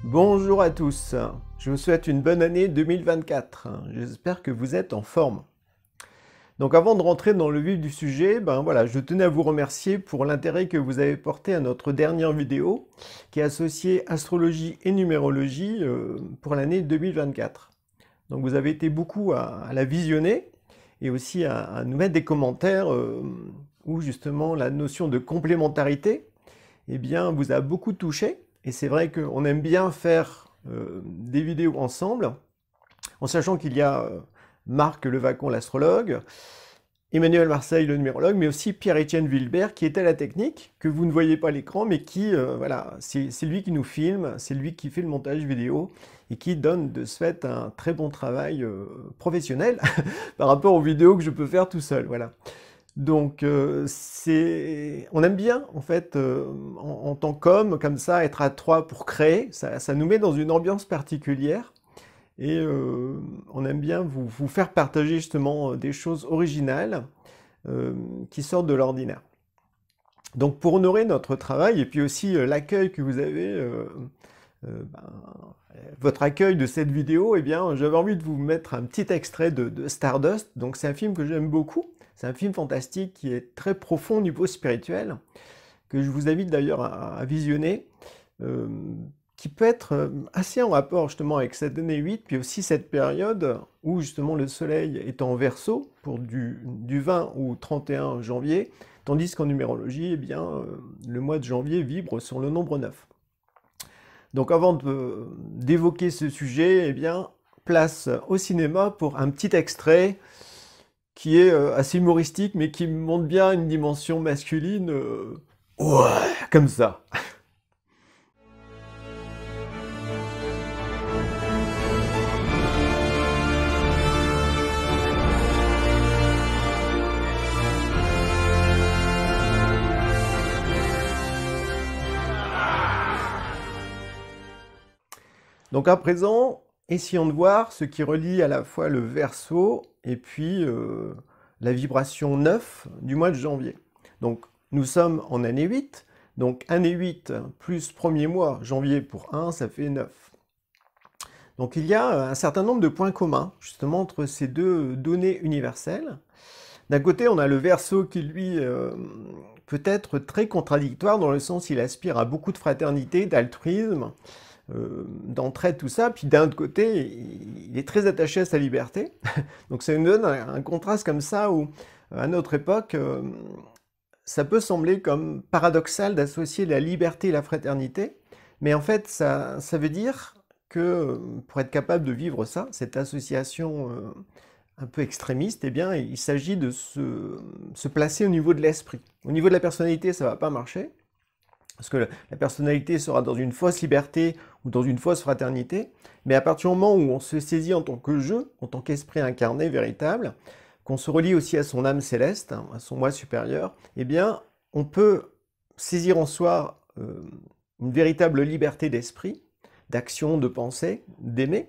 Bonjour à tous, je vous souhaite une bonne année 2024, j'espère que vous êtes en forme. Donc avant de rentrer dans le vif du sujet, voilà, je tenais à vous remercier pour l'intérêt que vous avez porté à notre dernière vidéo qui associait astrologie et numérologie pour l'année 2024. Donc vous avez été beaucoup à la visionner et aussi à nous mettre des commentaires où justement la notion de complémentarité vous a beaucoup touché. Et c'est vrai qu'on aime bien faire des vidéos ensemble, en sachant qu'il y a Marc Levacon, l'astrologue, Emmanuel Marseille, le numérologue, mais aussi Pierre-Étienne Wilbert, qui est à la technique, que vous ne voyez pas à l'écran, mais qui, voilà, c'est lui qui nous filme, c'est lui qui fait le montage vidéo, et qui donne de ce fait un très bon travail professionnel par rapport aux vidéos que je peux faire tout seul, voilà. Donc, on aime bien, en fait, en tant qu'homme, comme ça, être à trois pour créer. Ça nous met dans une ambiance particulière. Et on aime bien vous faire partager justement des choses originales qui sortent de l'ordinaire. Donc, pour honorer notre travail et puis aussi l'accueil que vous avez, votre accueil de cette vidéo, j'avais envie de vous mettre un petit extrait de Stardust. Donc, c'est un film que j'aime beaucoup. C'est un film fantastique qui est très profond au niveau spirituel, que je vous invite d'ailleurs à visionner, qui peut être assez en rapport justement avec cette année 8, puis aussi cette période où justement le soleil est en Verseau pour du 20 au 31 janvier, tandis qu'en numérologie, le mois de janvier vibre sur le nombre 9. Donc avant d'évoquer ce sujet, place au cinéma pour un petit extrait qui est assez humoristique, mais qui montre bien une dimension masculine, ouais, comme ça. Donc à présent, essayons de voir ce qui relie à la fois le Verseau et puis la vibration 9 du mois de janvier. Donc nous sommes en année 8, donc année 8 plus premier mois, janvier pour 1, ça fait 9. Donc il y a un certain nombre de points communs justement entre ces deux données universelles. D'un côté, on a le Verseau qui lui peut être très contradictoire dans le sens où il aspire à beaucoup de fraternité, d'altruisme, d'entraide, tout ça. Puis d'un autre côté, il est très attaché à sa liberté. Donc ça nous donne un contraste comme ça où, à notre époque, ça peut sembler comme paradoxal d'associer la liberté et la fraternité. Mais en fait, ça veut dire que pour être capable de vivre ça, cette association un peu extrémiste, il s'agit de se placer au niveau de l'esprit. Au niveau de la personnalité, ça ne va pas marcher. Parce que la personnalité sera dans une fausse liberté ou dans une fausse fraternité, mais à partir du moment où on se saisit en tant que je, en tant qu'esprit incarné véritable, qu'on se relie aussi à son âme céleste, à son moi supérieur, on peut saisir en soi une véritable liberté d'esprit, d'action, de pensée, d'aimer,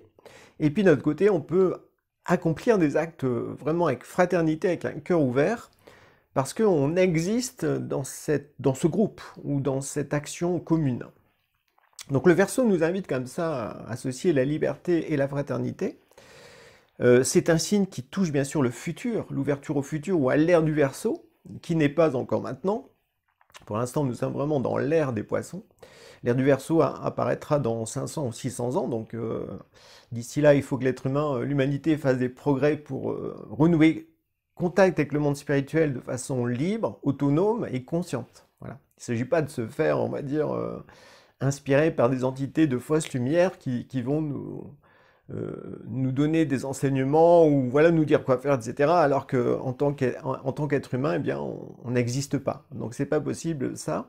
et puis de notre côté, on peut accomplir des actes vraiment avec fraternité, avec un cœur ouvert, parce qu'on existe dans ce groupe ou dans cette action commune. Donc le Verseau nous invite comme ça à associer la liberté et la fraternité. C'est un signe qui touche bien sûr le futur, l'ouverture au futur ou à l'ère du Verseau, qui n'est pas encore maintenant. Pour l'instant, nous sommes vraiment dans l'ère des poissons. L'ère du Verseau apparaîtra dans 500 ou 600 ans, donc d'ici là, il faut que l'être humain, l'humanité fasse des progrès pour renouer contact avec le monde spirituel de façon libre, autonome et consciente. Voilà. Il ne s'agit pas de se faire, on va dire, inspiré par des entités de fausse lumière qui vont nous donner des enseignements ou voilà, nous dire quoi faire, etc. Alors qu'en tant qu'être humain, on n'existe pas. Donc c'est pas possible ça.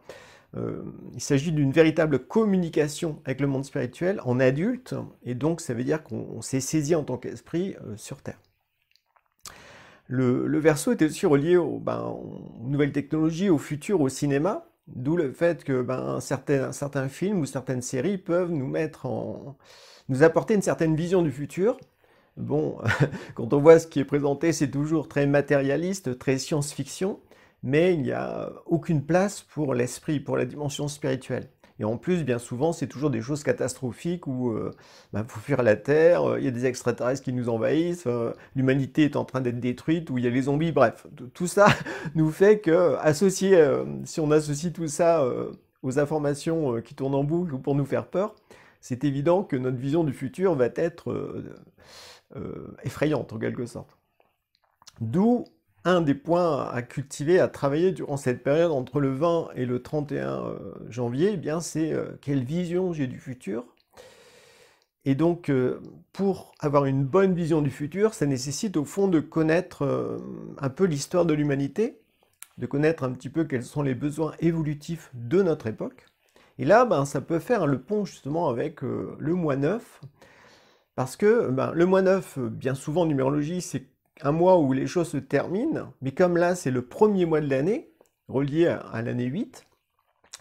Il s'agit d'une véritable communication avec le monde spirituel en adulte, et donc ça veut dire qu'on s'est saisi en tant qu'esprit sur Terre. Le Verseau était aussi relié aux nouvelles technologies, au futur, au cinéma, d'où le fait que certains films ou certaines séries peuvent nous apporter une certaine vision du futur. Bon, quand on voit ce qui est présenté, c'est toujours très matérialiste, très science-fiction, mais il n'y a aucune place pour l'esprit, pour la dimension spirituelle. Et en plus, bien souvent, c'est toujours des choses catastrophiques où faut fuir la Terre, il y a des extraterrestres qui nous envahissent, l'humanité est en train d'être détruite, où il y a les zombies, bref. Tout ça nous fait que, si on associe tout ça aux informations qui tournent en boucle pour nous faire peur, c'est évident que notre vision du futur va être effrayante en quelque sorte. D'où un des points à cultiver, à travailler durant cette période entre le 20 et le 31 janvier, eh bien c'est quelle vision j'ai du futur. Et donc, pour avoir une bonne vision du futur, ça nécessite au fond de connaître un peu l'histoire de l'humanité, de connaître un petit peu quels sont les besoins évolutifs de notre époque. Et là, ça peut faire le pont justement avec le mois 9, parce que le mois 9, bien souvent en numérologie, c'est un mois où les choses se terminent, mais comme là, c'est le premier mois de l'année, relié à l'année 8,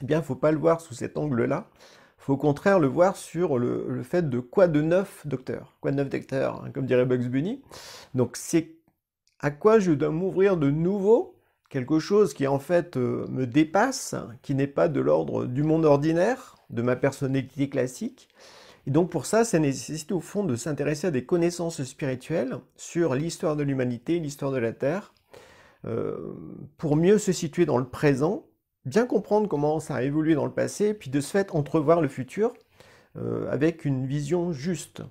eh bien, il ne faut pas le voir sous cet angle-là. Il faut au contraire le voir sur le fait de quoi de neuf, docteur? Quoi de neuf, docteur, hein, comme dirait Bugs Bunny. Donc, c'est à quoi je dois m'ouvrir de nouveau, quelque chose qui en fait me dépasse, qui n'est pas de l'ordre du monde ordinaire, de ma personnalité classique. Et donc pour ça nécessite au fond de s'intéresser à des connaissances spirituelles sur l'histoire de l'humanité, l'histoire de la Terre, pour mieux se situer dans le présent, bien comprendre comment ça a évolué dans le passé, puis de ce fait entrevoir le futur avec une vision juste.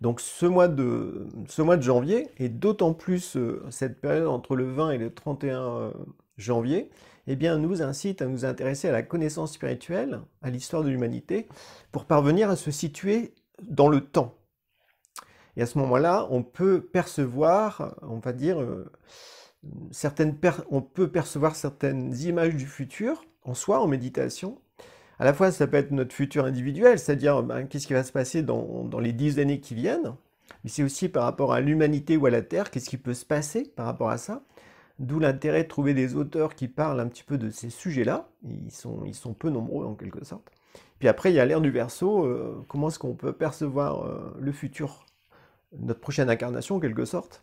Donc ce mois de janvier, et d'autant plus cette période entre le 20 et le 31 janvier, eh bien, nous incite à nous intéresser à la connaissance spirituelle, à l'histoire de l'humanité, pour parvenir à se situer dans le temps. Et à ce moment-là, on peut percevoir, on va dire, on peut percevoir certaines images du futur, en soi, en méditation. À la fois, ça peut être notre futur individuel, c'est-à-dire qu'est-ce qui va se passer dans les 10 années qui viennent, mais c'est aussi par rapport à l'humanité ou à la Terre, qu'est-ce qui peut se passer par rapport à ça. D'où l'intérêt de trouver des auteurs qui parlent un petit peu de ces sujets-là. Ils sont peu nombreux en quelque sorte. Puis après, il y a l'ère du Verseau. Comment est-ce qu'on peut percevoir le futur, notre prochaine incarnation en quelque sorte,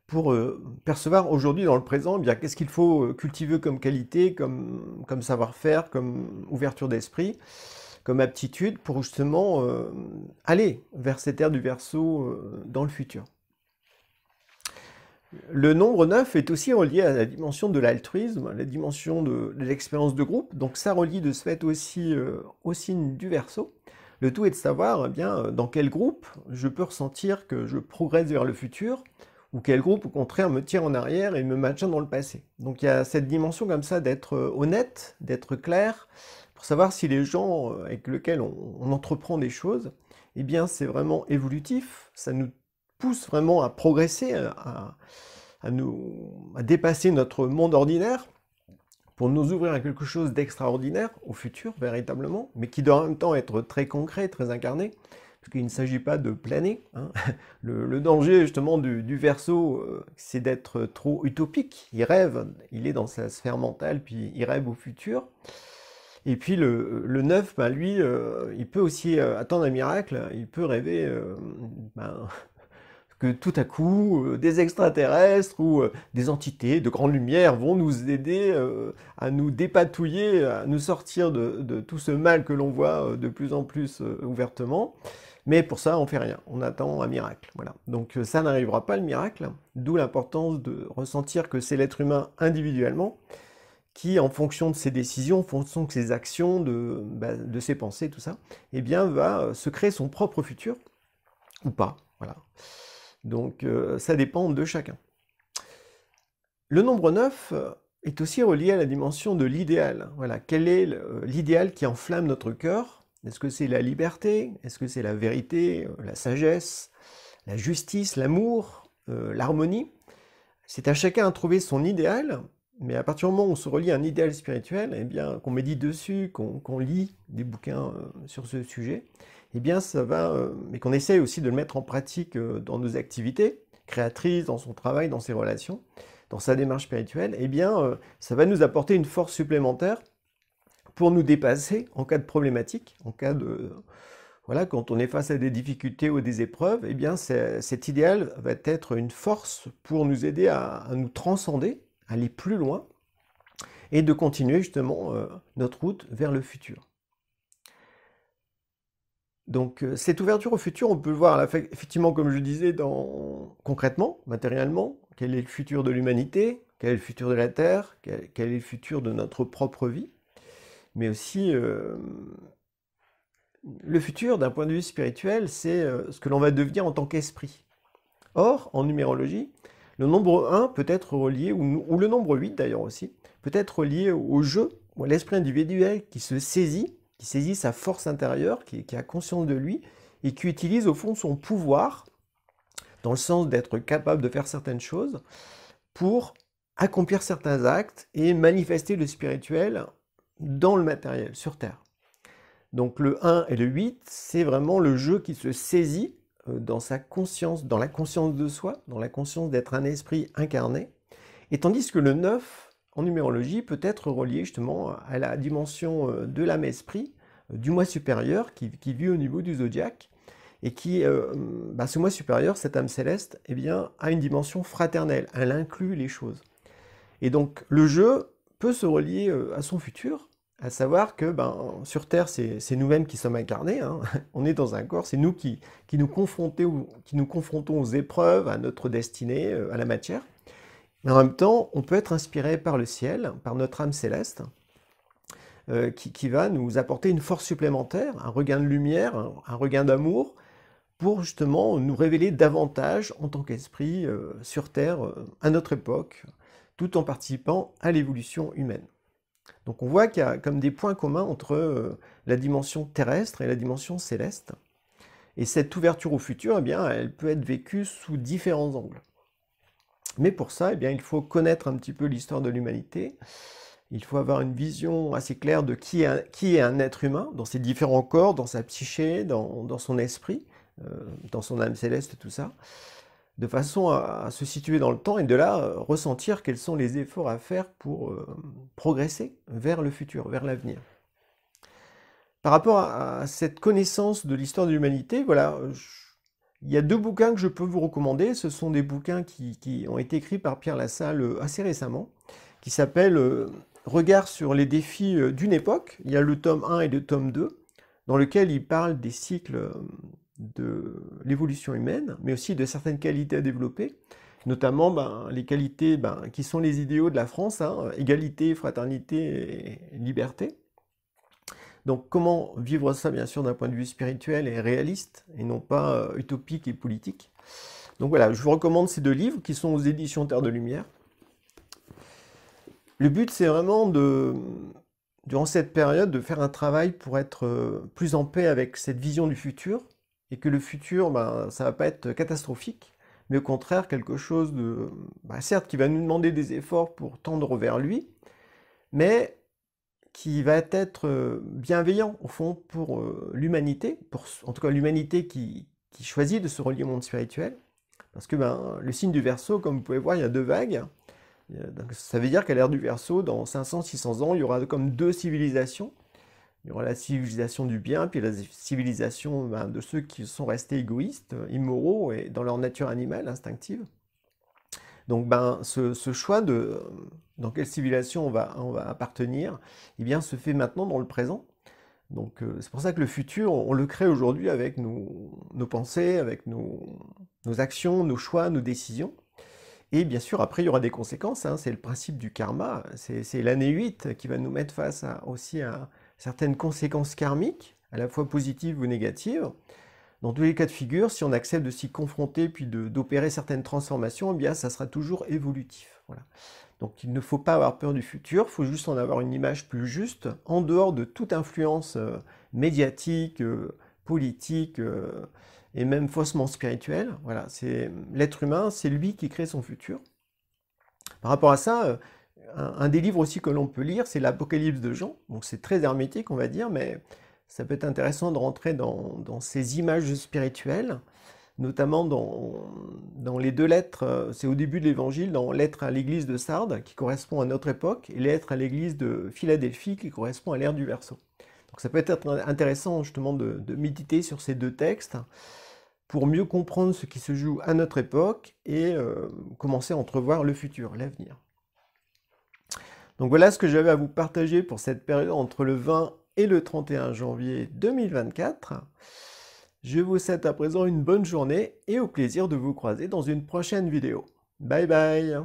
pour percevoir aujourd'hui dans le présent, eh bien qu'est-ce qu'il faut cultiver comme qualité, comme savoir-faire, comme ouverture d'esprit, comme aptitude pour justement aller vers cette ère du Verseau dans le futur. Le nombre 9 est aussi relié à la dimension de l'altruisme, la dimension de l'expérience de groupe, donc ça relie de ce fait aussi au signe du Verseau. Le tout est de savoir bien dans quel groupe je peux ressentir que je progresse vers le futur, ou quel groupe au contraire me tire en arrière et me maintient dans le passé. Donc il y a cette dimension comme ça d'être honnête, d'être clair, pour savoir si les gens avec lesquels on entreprend des choses, eh bien c'est vraiment évolutif, ça nous pousse vraiment à progresser, à dépasser notre monde ordinaire, pour nous ouvrir à quelque chose d'extraordinaire, au futur, véritablement, mais qui doit en même temps être très concret, très incarné, parce qu'il ne s'agit pas de planer. Hein. Le danger, justement, du Verseau, c'est d'être trop utopique. Il rêve, il est dans sa sphère mentale, puis il rêve au futur. Et puis le 9, lui, il peut aussi attendre un miracle, il peut rêver que tout à coup, des extraterrestres ou des entités de grande lumière vont nous aider à nous dépatouiller, à nous sortir de tout ce mal que l'on voit de plus en plus ouvertement. Mais pour ça, on fait rien, on attend un miracle. Voilà. Donc ça n'arrivera pas le miracle, d'où l'importance de ressentir que c'est l'être humain individuellement qui, en fonction de ses décisions, en fonction de ses actions, de ses pensées, tout ça, eh bien, va se créer son propre futur, ou pas. Voilà. Donc ça dépend de chacun. Le nombre 9 est aussi relié à la dimension de l'idéal. Voilà. Quel est l'idéal qui enflamme notre cœur? Est-ce que c'est la liberté? Est-ce que c'est la vérité, la sagesse, la justice, l'amour, l'harmonie? C'est à chacun à trouver son idéal, mais à partir du moment où on se relie à un idéal spirituel, eh bien, qu'on médite dessus, qu'on lit des bouquins sur ce sujet, eh bien, ça va, mais qu'on essaye aussi de le mettre en pratique dans nos activités créatrices, dans son travail, dans ses relations, dans sa démarche spirituelle, eh bien, ça va nous apporter une force supplémentaire pour nous dépasser en cas de problématique, en cas de... Voilà, quand on est face à des difficultés ou des épreuves, eh bien, cet idéal va être une force pour nous aider à nous transcender, aller plus loin, et de continuer justement notre route vers le futur. Donc cette ouverture au futur, on peut le voir effectivement, comme je disais, concrètement, matériellement, quel est le futur de l'humanité, quel est le futur de la Terre, quel est le futur de notre propre vie, mais aussi le futur d'un point de vue spirituel, c'est ce que l'on va devenir en tant qu'esprit. Or, en numérologie, le nombre 1 peut être relié, ou le nombre 8 d'ailleurs aussi, peut être relié au jeu, ou à l'esprit individuel qui se saisit, qui saisit sa force intérieure, qui a conscience de lui, et qui utilise au fond son pouvoir, dans le sens d'être capable de faire certaines choses, pour accomplir certains actes et manifester le spirituel dans le matériel, sur Terre. Donc le 1 et le 8, c'est vraiment le jeu qui se saisit dans sa conscience, dans la conscience de soi, dans la conscience d'être un esprit incarné, et tandis que le 9, en numérologie, peut être relié justement à la dimension de l'âme-esprit, du moi supérieur, qui vit au niveau du zodiaque, et qui, ce moi supérieur, cette âme céleste, eh bien, a une dimension fraternelle, elle inclut les choses. Et donc le jeu peut se relier à son futur, à savoir que sur Terre, c'est nous-mêmes qui sommes incarnés, hein. On est dans un corps, c'est nous qui nous confrontons aux épreuves, à notre destinée, à la matière. Mais en même temps, on peut être inspiré par le ciel, par notre âme céleste, qui va nous apporter une force supplémentaire, un regain de lumière, un regain d'amour, pour justement nous révéler davantage en tant qu'esprit sur Terre, à notre époque, tout en participant à l'évolution humaine. Donc on voit qu'il y a comme des points communs entre la dimension terrestre et la dimension céleste. Et cette ouverture au futur, eh bien, elle peut être vécue sous différents angles. Mais pour ça, eh bien, il faut connaître un petit peu l'histoire de l'humanité. Il faut avoir une vision assez claire de qui est un être humain, dans ses différents corps, dans sa psyché, dans son esprit, dans son âme céleste, tout ça, de façon à se situer dans le temps et de là ressentir quels sont les efforts à faire pour progresser vers le futur, vers l'avenir. Par rapport à cette connaissance de l'histoire de l'humanité, voilà, il y a 2 bouquins que je peux vous recommander. Ce sont des bouquins qui ont été écrits par Pierre Lassalle assez récemment, qui s'appellent Regard sur les défis d'une époque. Il y a le tome 1 et le tome 2, dans lequel il parle des cycles de l'évolution humaine, mais aussi de certaines qualités à développer, notamment les qualités qui sont les idéaux de la France, hein, égalité, fraternité et liberté. Donc comment vivre ça, bien sûr, d'un point de vue spirituel et réaliste, et non pas utopique et politique. Donc voilà, je vous recommande ces 2 livres qui sont aux éditions Terre de Lumière. Le but, c'est vraiment durant cette période, de faire un travail pour être plus en paix avec cette vision du futur, et que le futur, ça va pas être catastrophique, mais au contraire quelque chose de, certes, qui va nous demander des efforts pour tendre vers lui, mais qui va être bienveillant, au fond, pour l'humanité, en tout cas l'humanité qui choisit de se relier au monde spirituel, parce que le signe du Verseau, comme vous pouvez voir, il y a 2 vagues. Donc, ça veut dire qu'à l'ère du Verseau, dans 500-600 ans, il y aura comme 2 civilisations. Il y aura la civilisation du bien, puis la civilisation de ceux qui sont restés égoïstes, immoraux et dans leur nature animale, instinctive. Donc ce choix de dans quelle civilisation on va appartenir, eh bien, se fait maintenant dans le présent. Donc c'est pour ça que le futur, on le crée aujourd'hui avec nos pensées, avec nos actions, nos choix, nos décisions. Et bien sûr, après, il y aura des conséquences, hein, c'est le principe du karma, c'est l'année 8 qui va nous mettre face aussi à certaines conséquences karmiques, à la fois positives ou négatives. Dans tous les cas de figure, si on accepte de s'y confronter puis d'opérer certaines transformations, eh bien ça sera toujours évolutif. Voilà. Donc il ne faut pas avoir peur du futur, il faut juste en avoir une image plus juste, en dehors de toute influence médiatique, politique, et même faussement spirituelle. Voilà, c'est l'être humain, c'est lui qui crée son futur. Par rapport à ça, un des livres aussi que l'on peut lire, c'est l'Apocalypse de Jean. Donc c'est très hermétique, on va dire, mais ça peut être intéressant de rentrer dans ces images spirituelles, notamment dans les 2 lettres, c'est au début de l'évangile, dans lettre à l'église de Sardes, qui correspond à notre époque, et lettre à l'église de Philadelphie, qui correspond à l'ère du Verseau. Donc ça peut être intéressant justement de méditer sur ces 2 textes, pour mieux comprendre ce qui se joue à notre époque, et commencer à entrevoir le futur, l'avenir. Donc voilà ce que j'avais à vous partager pour cette période entre le 20 et le 31 janvier 2024. Je vous souhaite à présent une bonne journée et au plaisir de vous croiser dans une prochaine vidéo. Bye bye!